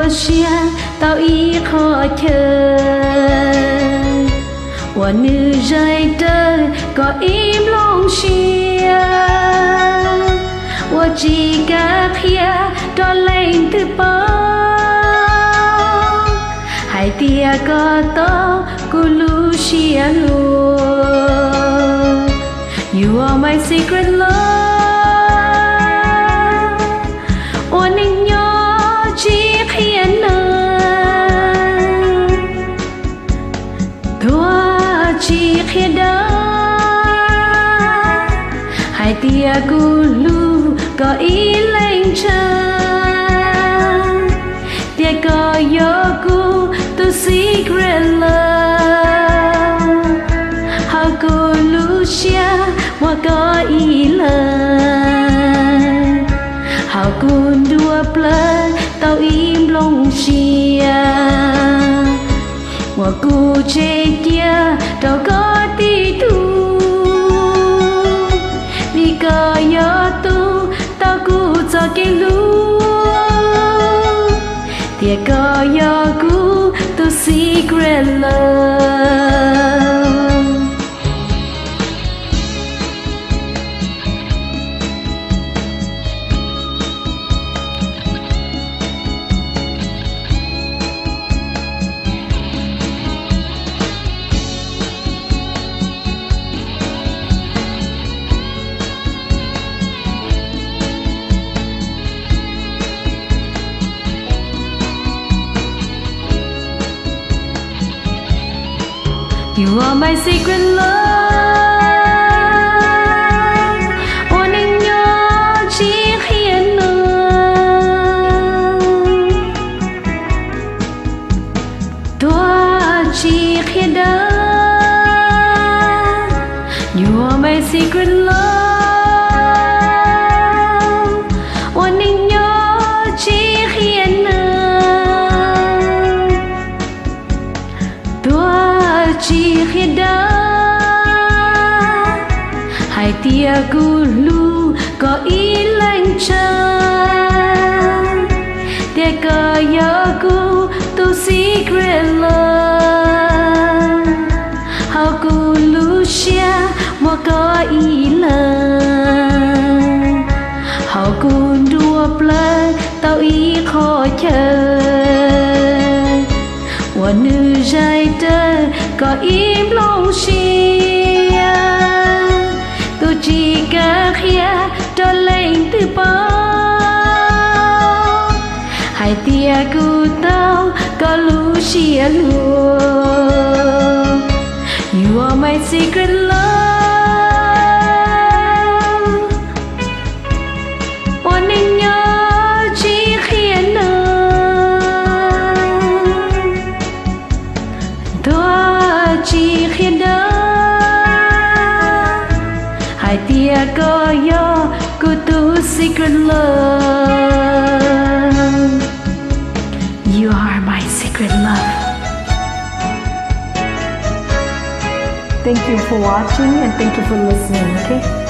lúa xia tao ý khó chờ và nữ rơi tơ có im lòng xia và chỉ cả khía đó lên từ bao hai tia có to cô lúa xia luôn. You are my secret love. Ôn anh nhớ chỉ khiến nơi thua chỉ khiến đó hai tia cô lu có ý lên chân tia có yo cô tu secret love how cô lu xia mà có ý lời hào cun đua plơ tao im lòng xia mà cu chê kia tao có tí tu vì có nhớ tu tao cu cho cái lú thì có nhớ cu tu secret love. You are my secret love. Ôn anh nhớ chỉ khiến tôi chỉ khiến đó. You are my secret love. Ôn anh nhớ chỉ khiến chỉ khi đó hai tia cu lu có ý lạnh chân tia có nhớ cu tu secret love how cu lu xia mà có ý lời how cu đua plơ tao ý khó chờ và nữ rơi tơ có im lòng xia tôi chỉ cả khía cho lên từ bao hai tia của tao có lũ xia luôn. You are my secret love. Ôn anh nhớ chỉ khiến chỉ khiến đó hai tia có yo cô tu secret love. You are my secret love. Thank you for watching and thank you for listening, okay?